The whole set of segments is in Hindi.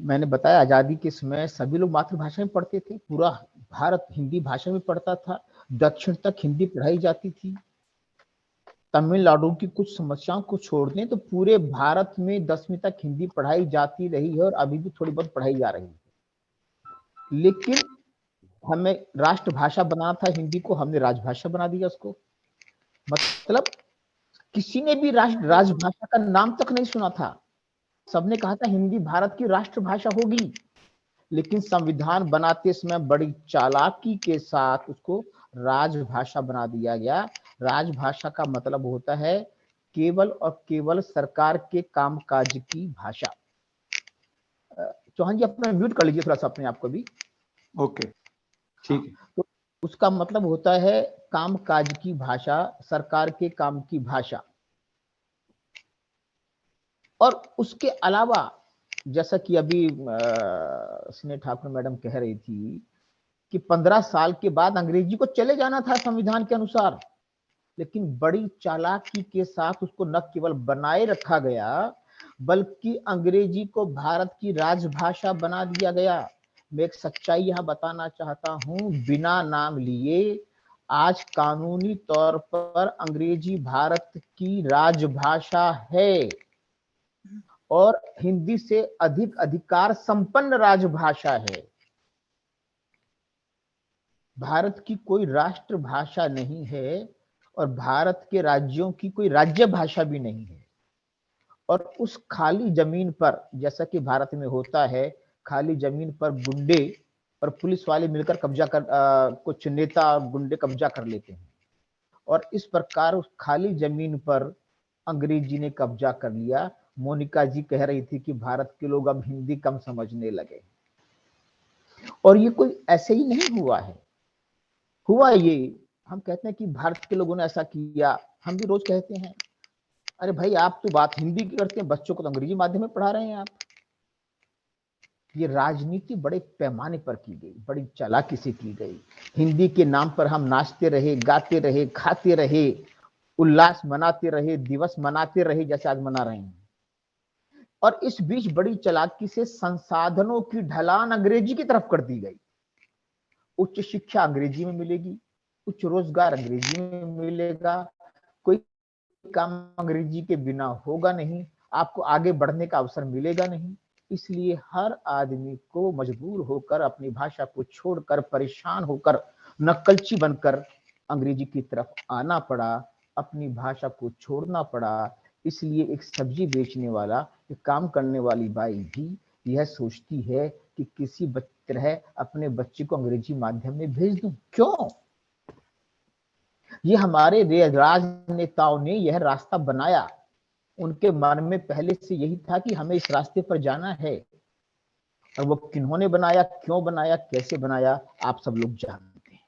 मैंने बताया आजादी के समय सभी लोग मातृभाषा में पढ़ते थे, पूरा भारत हिंदी भाषा में पढ़ता था, दक्षिण तक हिंदी पढ़ाई जाती थी। तमिलनाडु की कुछ समस्याओं को छोड़ दें तो पूरे भारत में 10वीं तक हिंदी पढ़ाई जाती रही है और अभी भी थोड़ी बहुत पढ़ाई जा रही है। लेकिन हमें राष्ट्रभाषा बनाना था हिंदी को, हमने राजभाषा बना दिया उसको। मतलब किसी ने भी राजभाषा का नाम तक नहीं सुना था। सबने कहा था हिंदी भारत की राष्ट्रभाषा होगी, लेकिन संविधान बनाते समय बड़ी चालाकी के साथ उसको राजभाषा बना दिया गया। राजभाषा का मतलब होता है केवल और केवल सरकार के कामकाज की भाषा। चौहान जी अपना म्यूट कर लीजिए थोड़ा सा अपने आप को भी। ओके, ठीक है। तो उसका मतलब होता है कामकाज की भाषा, सरकार के काम की भाषा। और उसके अलावा जैसा कि अभी स्नेह ठाकुर मैडम कह रही थी कि 15 साल के बाद अंग्रेजी को चले जाना था संविधान के अनुसार, लेकिन बड़ी चालाकी के साथ उसको न केवल बनाए रखा गया बल्कि अंग्रेजी को भारत की राजभाषा बना दिया गया। मैं एक सच्चाई यहां बताना चाहता हूं, बिना नाम लिए आज कानूनी तौर पर अंग्रेजी भारत की राजभाषा है और हिंदी से अधिक अधिकार संपन्न राजभाषा है। भारत की कोई राष्ट्रभाषा नहीं है और भारत के राज्यों की कोई राज्य भाषा भी नहीं है। और उस खाली जमीन पर, जैसा कि भारत में होता है, खाली जमीन पर गुंडे और पुलिस वाले मिलकर कब्जा कर कुछ नेता और गुंडे कब्जा कर लेते हैं और इस प्रकार उस खाली जमीन पर अंग्रेजी ने कब्जा कर लिया। मोनिका जी कह रही थी कि भारत के लोग अब हिंदी कम समझने लगे, और ये कोई ऐसे ही नहीं हुआ है। हुआ ये, हम कहते हैं कि भारत के लोगों ने ऐसा किया, हम भी रोज कहते हैं अरे भाई आप तो बात हिंदी की करते हैं, बच्चों को तो अंग्रेजी माध्यम में पढ़ा रहे हैं आप। ये राजनीति बड़े पैमाने पर की गई, बड़ी चालाकी से की गई। हिंदी के नाम पर हम नाचते रहे, गाते रहे, खाते रहे, उल्लास मनाते रहे, दिवस मनाते रहे जैसे आज मना रहे हैं। और इस बीच बड़ी चालाकी से संसाधनों की ढलान अंग्रेजी की तरफ कर दी गई। उच्च शिक्षा अंग्रेजी में मिलेगी, उच्च रोजगार अंग्रेजी में मिलेगा, कोई काम अंग्रेजी के बिना होगा नहीं, आपको आगे बढ़ने का अवसर मिलेगा नहीं। इसलिए हर आदमी को मजबूर होकर अपनी भाषा को छोड़कर, परेशान होकर, नकलची बनकर अंग्रेजी की तरफ आना पड़ा, अपनी भाषा को छोड़ना पड़ा। इसलिए एक सब्जी बेचने वाला, एक काम करने वाली बाई भी यह सोचती है कि किसी तरह अपने बच्चे को अंग्रेजी माध्यम में भेज दूं। क्यों? ये हमारे राजनेताओं ने यह रास्ता बनाया। उनके मन में पहले से यही था कि हमें इस रास्ते पर जाना है, और वो किन्होंने बनाया, क्यों बनाया, कैसे बनाया, आप सब लोग जानते हैं।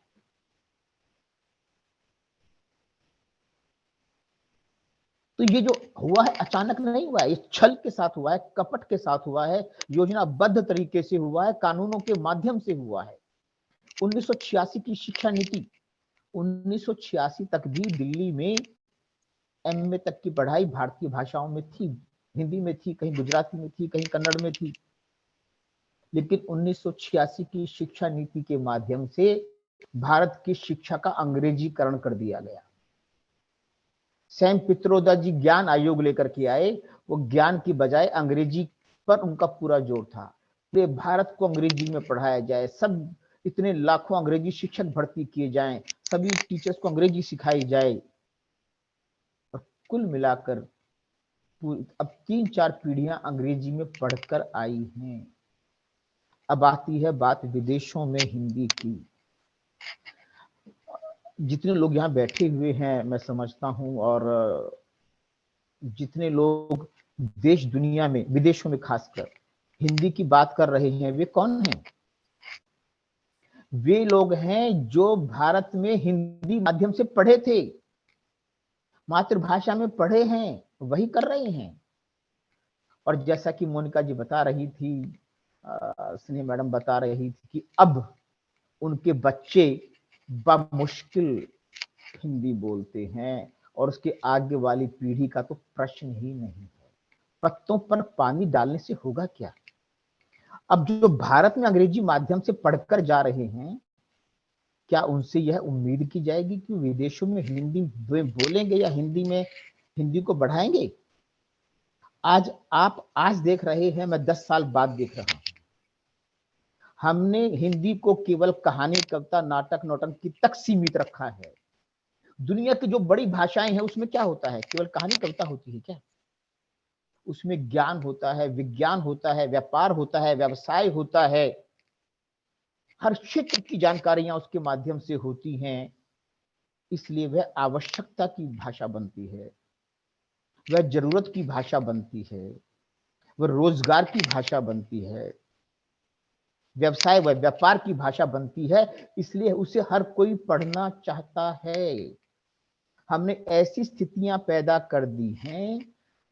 तो ये जो हुआ है अचानक नहीं हुआ है, ये छल के साथ हुआ है, कपट के साथ हुआ है, योजनाबद्ध तरीके से हुआ है, कानूनों के माध्यम से हुआ है। 1986 की शिक्षा नीति, 1986 तक भी दिल्ली में एमए तक की पढ़ाई भारतीय भाषाओं में थी, हिंदी में थी, कहीं गुजराती में थी, कहीं कन्नड़ में थी। लेकिन 1986 की शिक्षा नीति के माध्यम से भारत की शिक्षा का अंग्रेजीकरण कर दिया गया। सैम पित्रोदा जी ज्ञान आयोग लेकर के आए, वो ज्ञान की बजाय अंग्रेजी पर उनका पूरा जोर था। पूरे भारत को अंग्रेजी में पढ़ाया जाए, सब इतने लाखों अंग्रेजी शिक्षक भर्ती किए जाएं, सभी टीचर्स को अंग्रेजी सिखाई जाए। और कुल मिलाकर अब 3-4 पीढ़ियां अंग्रेजी में पढ़कर आई हैं। अब आती है बात विदेशों में हिंदी की। जितने लोग यहाँ बैठे हुए हैं मैं समझता हूँ, और जितने लोग देश दुनिया में, विदेशों में खासकर हिंदी की बात कर रहे हैं, वे कौन हैं? वे लोग हैं जो भारत में हिंदी माध्यम से पढ़े थे, मातृभाषा में पढ़े हैं, वही कर रहे हैं। और जैसा कि मोनिका जी बता रही थी, स्नेह मैडम बता रही थी कि अब उनके बच्चे बमुश्किल हिंदी बोलते हैं, और उसके आगे वाली पीढ़ी का तो प्रश्न ही नहीं है। पत्तों पर पानी डालने से होगा क्या? अब जो भारत में अंग्रेजी माध्यम से पढ़कर जा रहे हैं, क्या उनसे यह उम्मीद की जाएगी कि विदेशों में हिंदी बोलेंगे या हिंदी में हिंदी को बढ़ाएंगे? आज देख रहे हैं, मैं 10 साल बाद देख रहा हूं, हमने हिंदी को केवल कहानी, कविता, नाटक, नौटंकी तक सीमित रखा है। दुनिया की जो बड़ी भाषाएं हैं उसमें क्या होता है? केवल कहानी कविता होती है क्या? उसमें ज्ञान होता है, विज्ञान होता है, व्यापार होता है, व्यवसाय होता है, हर क्षेत्र की जानकारियां उसके माध्यम से होती हैं। इसलिए वह आवश्यकता की भाषा बनती है, वह जरूरत की भाषा बनती है, वह रोजगार की भाषा बनती है, व्यवसाय व व्यापार की भाषा बनती है। इसलिए उसे हर कोई पढ़ना चाहता है। हमने ऐसी स्थितियां पैदा कर दी हैं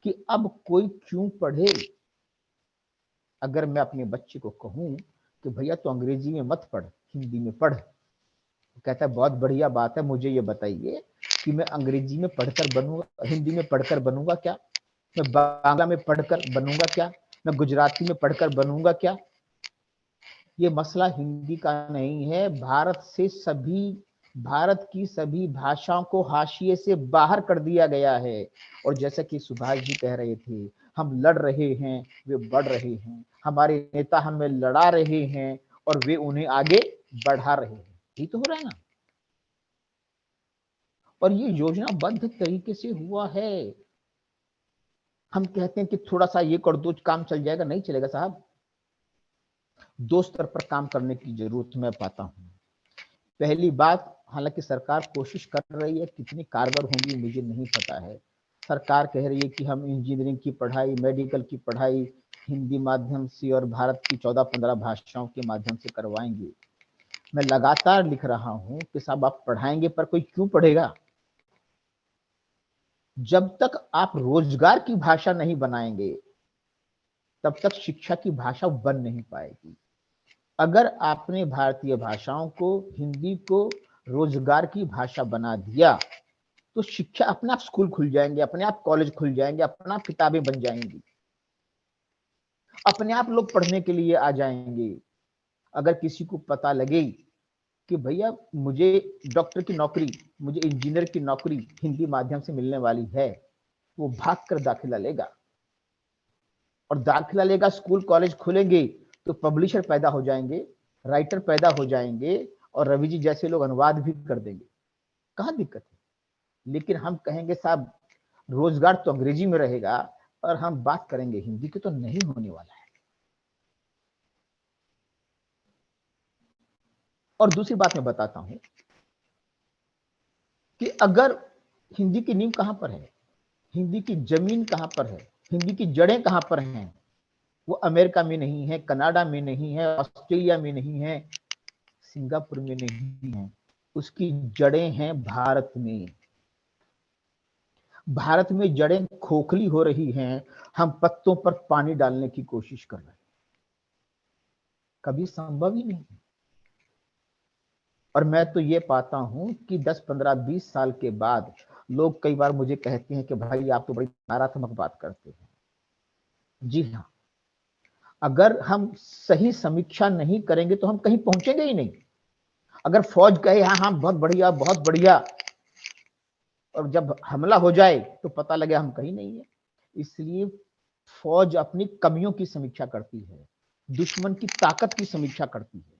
कि अब कोई क्यों पढ़े। अगर मैं अपने बच्चे को कहूं कि भैया तो अंग्रेजी में मत पढ़, हिंदी में पढ़, कहता है बहुत बढ़िया बात है, मुझे ये बताइए कि मैं अंग्रेजी में पढ़कर बनूंगा, हिंदी में पढ़कर बनूंगा क्या? मैं बांग्ला में पढ़कर बनूंगा क्या? मैं गुजराती में पढ़कर बनूंगा क्या? ये मसला हिंदी का नहीं है। भारत की सभी भाषाओं को हाशिए से बाहर कर दिया गया है। और जैसा कि सुभाष जी कह रहे थे, हम लड़ रहे हैं, वे बढ़ रहे हैं, हमारे नेता हमें लड़ा रहे हैं और वे उन्हें आगे बढ़ा रहे हैं। ये तो हो रहा है ना। और ये योजनाबद्ध तरीके से हुआ है। हम कहते हैं कि थोड़ा सा ये कर दो काम चल जाएगा, नहीं चलेगा साहब। दो स्तर पर काम करने की जरूरत मैं पाता हूं। पहली बात, हालांकि सरकार कोशिश कर रही है, कितनी कारगर होगी मुझे नहीं पता है। सरकार कह रही है कि हम इंजीनियरिंग की पढ़ाई, मेडिकल की पढ़ाई हिंदी माध्यम से और भारत की 14-15 भाषाओं के माध्यम से करवाएंगे। मैं लगातार लिख रहा हूं कि साहब आप पढ़ाएंगे पर कोई क्यों पढ़ेगा? जब तक आप रोजगार की भाषा नहीं बनाएंगे तब तक शिक्षा की भाषा बन नहीं पाएगी। अगर आपने भारतीय भाषाओं को, हिंदी को रोजगार की भाषा बना दिया तो शिक्षा, अपने आप स्कूल खुल जाएंगे, अपने आप कॉलेज खुल जाएंगे, अपने आप किताबें बन जाएंगी, अपने आप लोग पढ़ने के लिए आ जाएंगे। अगर किसी को पता लगे कि भैया मुझे डॉक्टर की नौकरी, मुझे इंजीनियर की नौकरी हिंदी माध्यम से मिलने वाली है, वो भाग कर दाखिला लेगा। और दाखिला लेगा, स्कूल कॉलेज खुलेंगे तो पब्लिशर पैदा हो जाएंगे, राइटर पैदा हो जाएंगे और रवि जी जैसे लोग अनुवाद भी कर देंगे। कहाँ दिक्कत है? लेकिन हम कहेंगे साहब रोजगार तो अंग्रेजी में रहेगा और हम बात करेंगे हिंदी की, तो नहीं होने वाला है। और दूसरी बात मैं बताता हूं कि अगर हिंदी की नींव कहां पर है, हिंदी की जमीन कहां पर है, हिंदी की जड़ें कहां पर हैं, वो अमेरिका में नहीं है, कनाडा में नहीं है, ऑस्ट्रेलिया में नहीं है, सिंगापुर में नहीं है। उसकी जड़ें हैं भारत में। भारत में जड़ें खोखली हो रही हैं, हम पत्तों पर पानी डालने की कोशिश कर रहे हैं। कभी संभव ही नहीं। और मैं तो ये पाता हूं कि 10, 15, 20 साल के बाद लोग कई बार मुझे कहते हैं कि भाई आप तो बड़ी नकारात्मक बात करते हैं। जी हाँ, अगर हम सही समीक्षा नहीं करेंगे तो हम कहीं पहुंचेंगे ही नहीं। अगर फौज कहे हाँ हाँ बहुत बढ़िया बहुत बढ़िया, और जब हमला हो जाए तो पता लगे हम कहीं नहीं है। इसलिए फौज अपनी कमियों की समीक्षा करती है, दुश्मन की ताकत की समीक्षा करती है,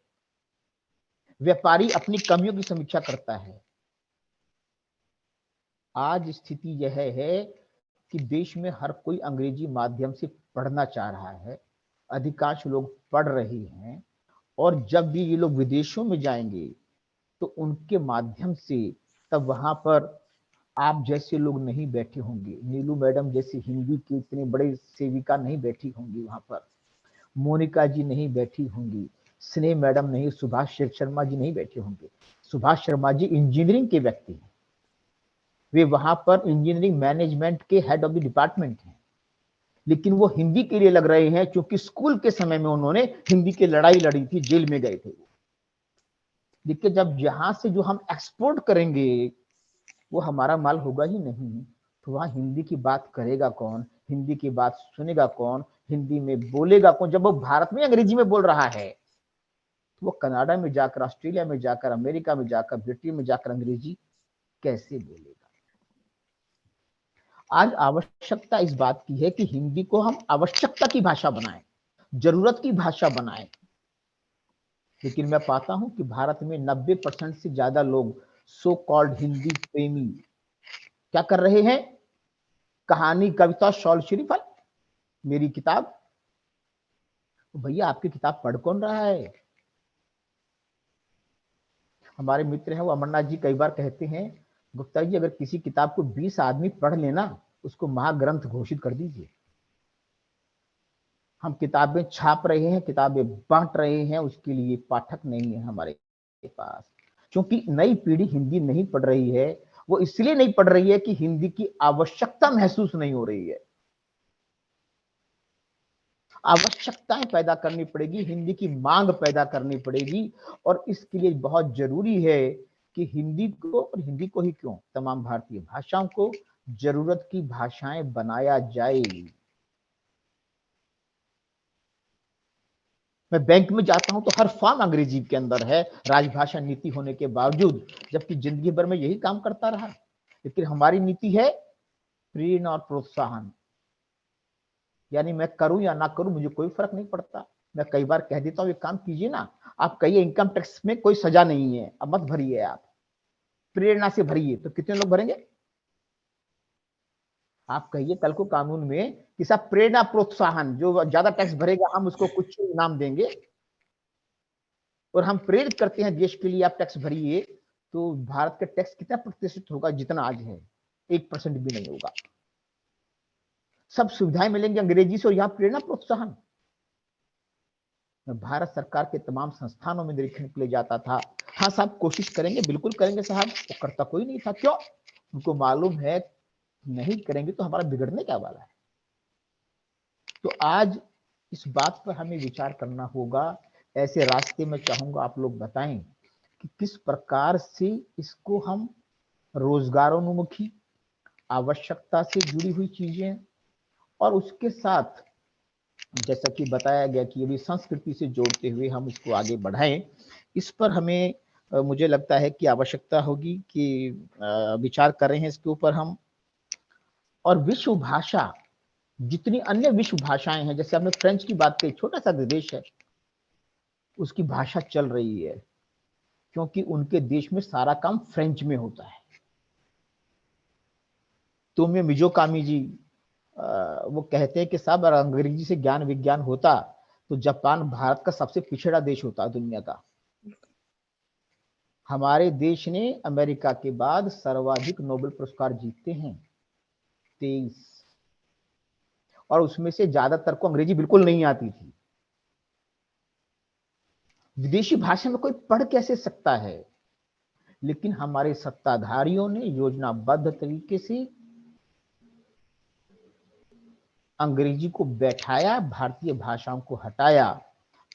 व्यापारी अपनी कमियों की समीक्षा करता है। आज स्थिति यह है कि देश में हर कोई अंग्रेजी माध्यम से पढ़ना चाह रहा है, अधिकांश लोग पढ़ रहे हैं। और जब भी ये लोग विदेशों में जाएंगे तो उनके माध्यम से तब वहां पर आप जैसे लोग नहीं बैठे होंगे, नीलू मैडम जैसी हिंदी की इतने बड़े सेविका नहीं बैठी होंगी वहां पर, मोनिका जी नहीं बैठी होंगी, स्नेह मैडम नहीं, सुभाष शर्मा जी नहीं बैठे होंगे। सुभाष शर्मा जी इंजीनियरिंग के व्यक्ति हैं, वे वहां पर इंजीनियरिंग मैनेजमेंट के हेड ऑफ द डिपार्टमेंट हैं, लेकिन वो हिंदी के लिए लग रहे हैं क्योंकि स्कूल के समय में उन्होंने हिंदी की लड़ाई लड़ी थी, जेल में गए थे। लेकिन जब यहां से जो हम एक्सपोर्ट करेंगे वो हमारा माल होगा ही नहीं, तो वहां हिंदी की बात करेगा कौन, हिंदी की बात सुनेगा कौन, हिंदी में बोलेगा कौन? जब वो भारत में अंग्रेजी में बोल रहा है, तो वो कनाडा में जाकर, ऑस्ट्रेलिया में जाकर, अमेरिका में जाकर, ब्रिटेन में जाकर अंग्रेजी कैसे बोलेगा? आज आवश्यकता इस बात की है कि हिंदी को हम आवश्यकता की भाषा बनाएं, जरूरत की भाषा बनाएं। लेकिन मैं पाता हूं कि भारत में 90% से ज्यादा लोग सो कॉल्ड हिंदी प्रेमी क्या कर रहे हैं? कहानी, कविता, शॉर्ट शरीफ, मेरी किताब। भैया आपकी किताब पढ़ कौन रहा है? हमारे मित्र हैं वो अमरनाथ जी कई बार कहते हैं, गुप्ता जी अगर किसी किताब को 20 आदमी पढ़ लेना, उसको महाग्रंथ घोषित कर दीजिए। हम किताबें छाप रहे हैं, किताबें बांट रहे हैं, उसके लिए पाठक नहीं है हमारे पास। क्योंकि नई पीढ़ी हिंदी नहीं पढ़ रही है। वो इसलिए नहीं पढ़ रही है कि हिंदी की आवश्यकता महसूस नहीं हो रही है। आवश्यकताएं पैदा करनी पड़ेगी, हिंदी की मांग पैदा करनी पड़ेगी। और इसके लिए बहुत जरूरी है कि हिंदी को, और हिंदी को ही क्यों, तमाम भारतीय भाषाओं को जरूरत की भाषाएं बनाया जाए। मैं बैंक में जाता हूं तो हर फॉर्म अंग्रेजी के अंदर है, राजभाषा नीति होने के बावजूद, जबकि जिंदगी भर में यही काम करता रहा। लेकिन हमारी नीति है प्रेरणा और प्रोत्साहन, यानी मैं करूं या ना करूं मुझे कोई फर्क नहीं पड़ता। मैं कई बार कह देता हूं ये काम कीजिए ना, आप कहिए इनकम टैक्स में कोई सजा नहीं है, अब मत भरिए, आप प्रेरणा से भरिए। तो कितने लोग भरेंगे? आप कहिए कल को कानून में कि सब प्रेरणा प्रोत्साहन, जो ज्यादा टैक्स भरेगा हम उसको कुछ इनाम देंगे, और हम प्रेरित करते हैं देश के लिए आप टैक्स भरिए, तो भारत का टैक्स कितना प्रतिशत होगा? जितना आज है 1% भी नहीं होगा। सब सुविधाएं मिलेंगी अंग्रेजी से, और यहाँ प्रेरणा प्रोत्साहन। मैं भारत सरकार के तमाम संस्थानों में निरीक्षण के लिए जाता था। हाँ साहब कोशिश करेंगे, बिल्कुल करेंगे साहब, वो करता कोई नहीं था। क्यों? उनको मालूम है नहीं करेंगे तो हमारा बिगड़ने क्या वाला है। तो आज इस बात पर हमें विचार करना होगा। ऐसे रास्ते में चाहूंगा आप लोग बताएं कि किस प्रकार से इसको हम रोजगारोन्मुखी, आवश्यकता से जुड़ी हुई चीजें, और उसके साथ जैसा कि बताया गया कि अभी संस्कृति से जोड़ते हुए हम इसको आगे बढ़ाएं। इस पर हमें मुझे लगता है कि आवश्यकता होगी कि विचार कर रहे हैं इसके ऊपर हम। और विश्व भाषा, जितनी अन्य विश्व भाषाएं हैं, जैसे हमने फ्रेंच की बात कही, छोटा सा देश है, उसकी भाषा चल रही है क्योंकि उनके देश में सारा काम फ्रेंच में होता है। तोमियो मिज़ोकामी जी वो कहते हैं कि साहब अगर अंग्रेजी से ज्ञान विज्ञान होता तो जापान भारत का सबसे पिछड़ा देश होता दुनिया का। हमारे देश ने अमेरिका के बाद सर्वाधिक नोबेल पुरस्कार जीते हैं, 23, और उसमें से ज्यादातर को अंग्रेजी बिल्कुल नहीं आती थी। विदेशी भाषा में कोई पढ़ कैसे सकता है? लेकिन हमारे सत्ताधारियों ने योजनाबद्ध तरीके से अंग्रेजी को बैठाया, भारतीय भाषाओं को हटाया।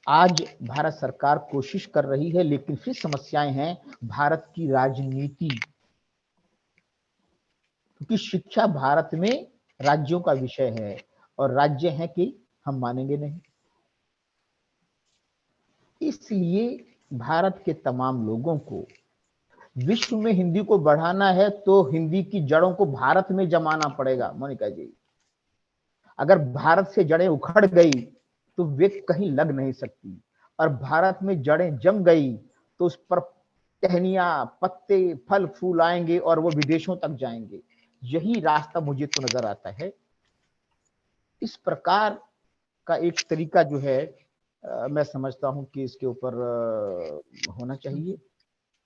आज भारत सरकार कोशिश कर रही है, लेकिन फिर समस्याएं हैं भारत की राजनीति, क्योंकि शिक्षा भारत में राज्यों का विषय है, और राज्य है कि हम मानेंगे नहीं। इसलिए भारत के तमाम लोगों को विश्व में हिंदी को बढ़ाना है तो हिंदी की जड़ों को भारत में जमाना पड़ेगा। मोनिका जी, अगर भारत से जड़ें उखड़ गई तो वे कहीं लग नहीं सकती, और भारत में जड़ें जम गई तो उस पर टहनियां, पत्ते, फल फूल आएंगे और वो विदेशों तक जाएंगे। यही रास्ता मुझे तो नजर आता है। इस प्रकार का एक तरीका जो है मैं समझता हूं कि इसके ऊपर होना चाहिए।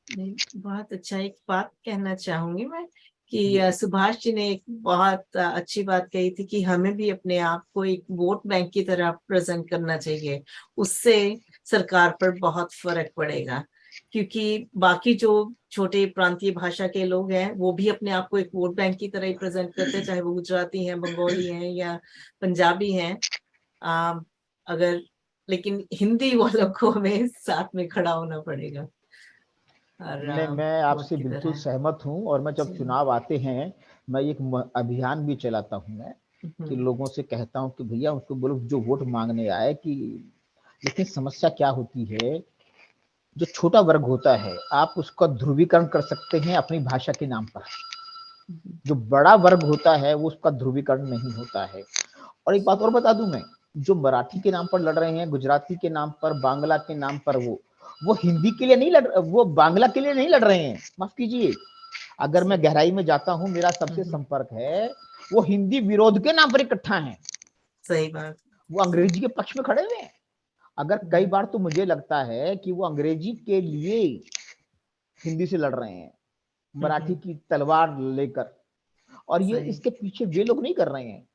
नहीं, बहुत अच्छा। एक बात कहना चाहूंगी मैं कि सुभाष जी ने एक बहुत अच्छी बात कही थी कि हमें भी अपने आप को एक वोट बैंक की तरह प्रेजेंट करना चाहिए। उससे सरकार पर बहुत फर्क पड़ेगा, क्योंकि बाकी जो छोटे प्रांतीय भाषा के लोग हैं वो भी अपने आप को एक वोट बैंक की तरह ही प्रेजेंट करते हैं, चाहे वो गुजराती हैं, बंगाली हैं या पंजाबी हैं। अगर लेकिन हिंदी वालों को हमें साथ में खड़ा होना पड़ेगा। नहीं, मैं आपसे बिल्कुल सहमत हूं। और मैं जब चुनाव आते हैं, मैं एक अभियान भी चलाता हूं मैं कि लोगों से कहता हूँ कि भैया उसको बोलो जो वोट मांगने आए कि, लेकिन समस्या क्या होती है, जो छोटा वर्ग होता है आप उसका ध्रुवीकरण कर सकते हैं अपनी भाषा के नाम पर, जो बड़ा वर्ग होता है वो उसका ध्रुवीकरण नहीं होता है। और एक बात और बता दूं मैं, जो मराठी के नाम पर लड़ रहे हैं, गुजराती के नाम पर, बांग्ला के नाम पर, वो हिंदी के लिए नहीं लड़, वो बांग्ला के लिए नहीं लड़ रहे हैं, माफ कीजिए, अगर मैं गहराई में जाता हूं, मेरा सबसे संपर्क है, वो हिंदी विरोध के नाम पर इकट्ठा है। सही बात। वो अंग्रेजी के पक्ष में खड़े हुए हैं। अगर कई बार तो मुझे लगता है कि वो अंग्रेजी के लिए हिंदी से लड़ रहे हैं, मराठी की तलवार लेकर, और ये इसके पीछे वे लोग नहीं कर रहे हैं,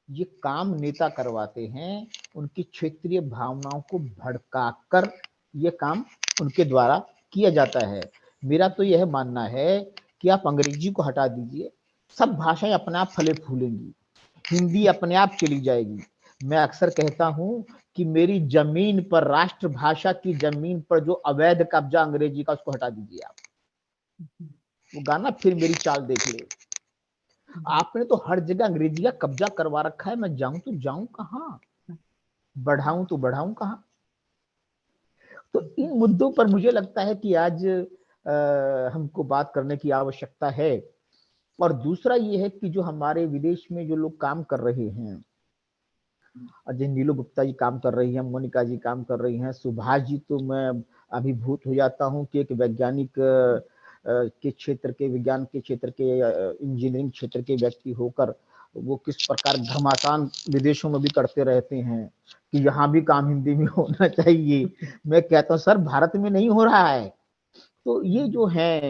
ये काम नेता करवाते हैं, उनकी क्षेत्रीय भावनाओं को भड़काकर ये काम उनके द्वारा किया जाता है। मेरा तो यह मानना है कि आप अंग्रेजी को हटा दीजिए, सब भाषाएं अपने आप फले फूलेंगी, हिंदी अपने आप चली जाएगी। मैं अक्सर कहता हूं कि मेरी जमीन पर, राष्ट्रभाषा की जमीन पर जो अवैध कब्जा अंग्रेजी का, उसको हटा दीजिए आप। वो गाना फिर मेरी चाल देख ले, आपने तो हर जगह अंग्रेजी का कब्जा करवा रखा है, मैं जाऊं तो जाऊं कहां, बढ़ाऊं तो बढ़ाऊं कहां। तो इन मुद्दों पर मुझे लगता है कि आज हमको बात करने की आवश्यकता है। और दूसरा ये है कि जो हमारे विदेश में जो लोग काम कर रहे हैं, अजय नीलू गुप्ता जी काम कर रही हैं, मोनिका जी काम कर रही हैं, सुभाष जी, तो मैं अभिभूत हो जाता हूं कि एक वैज्ञानिक के क्षेत्र के, विज्ञान के क्षेत्र के, इंजीनियरिंग क्षेत्र के व्यक्ति होकर वो किस प्रकार घमासान विदेशों में भी करते रहते हैं कि यहाँ भी काम हिंदी में होना चाहिए। मैं कहता हूँ सर भारत में नहीं हो रहा है। तो ये जो है,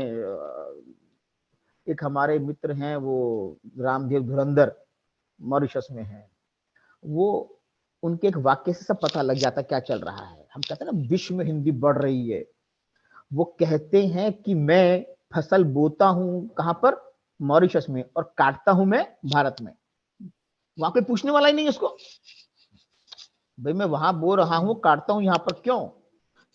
एक हमारे मित्र हैं वो रामदेव धुरंधर, मॉरिशस में है, वो उनके एक वाक्य से सब पता लग जाता क्या चल रहा है। हम कहते हैं ना विश्व में हिंदी बढ़ रही है, वो कहते हैं कि मैं फसल बोता हूं कहां पर, मॉरिशस में, और काटता हूं मैं भारत में। वहां कोई पूछने वाला ही नहीं उसको, भाई मैं वहां बो रहा हूं, काटता हूं यहां पर क्यों,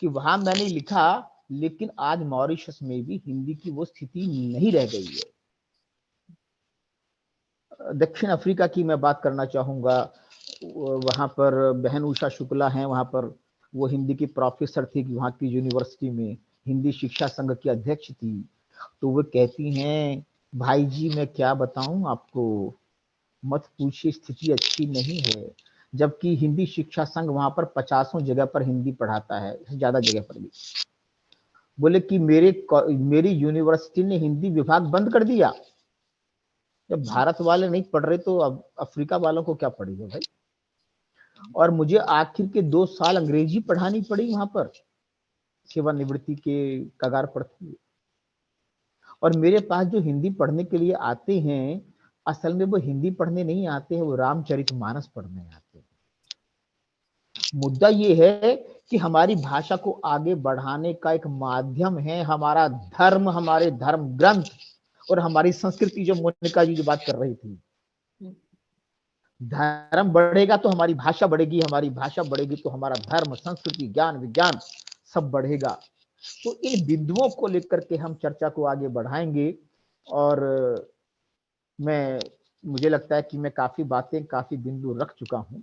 कि वहां मैंने लिखा, लेकिन आज मॉरिशस में भी हिंदी की वो स्थिति नहीं रह गई है। दक्षिण अफ्रीका की मैं बात करना चाहूंगा, वहां पर बहन उषा शुक्ला हैं, वहां पर वो हिंदी की प्रोफेसर थी, वहां की यूनिवर्सिटी में हिंदी शिक्षा संघ की अध्यक्ष थी। तो वो कहती हैं, भाई जी मैं क्या बताऊं आपको, मत पूछिए, स्थिति अच्छी नहीं है। जबकि हिंदी शिक्षा संघ वहां पर 50 जगह पर हिंदी पढ़ाता है, ज्यादा जगह पर भी। बोले कि मेरी यूनिवर्सिटी ने हिंदी विभाग बंद कर दिया। जब भारत वाले नहीं पढ़ रहे तो अब अफ्रीका वालों को क्या पढ़ेगा भाई। और मुझे आखिर के 2 साल अंग्रेजी पढ़ानी पड़ी वहां पर, सेवानिवृत्ति के कगार पर थी। और मेरे पास जो हिंदी पढ़ने के लिए आते हैं, असल में वो हिंदी पढ़ने नहीं आते हैं, वो रामचरितमानस पढ़ने आते हैं। मुद्दा ये है कि हमारी भाषा को आगे बढ़ाने का एक माध्यम है हमारा धर्म, हमारे धर्म ग्रंथ और हमारी संस्कृति, जो मोनिका जी जो बात कर रही थी। धर्म बढ़ेगा तो हमारी भाषा बढ़ेगी, हमारी भाषा बढ़ेगी तो हमारा धर्म, संस्कृति, ज्ञान, विज्ञान सब बढ़ेगा। तो इन बिंदुओं को लेकर के हम चर्चा को आगे बढ़ाएंगे। और मुझे लगता है कि मैं काफी बातें, काफी बिंदु रख चुका हूं।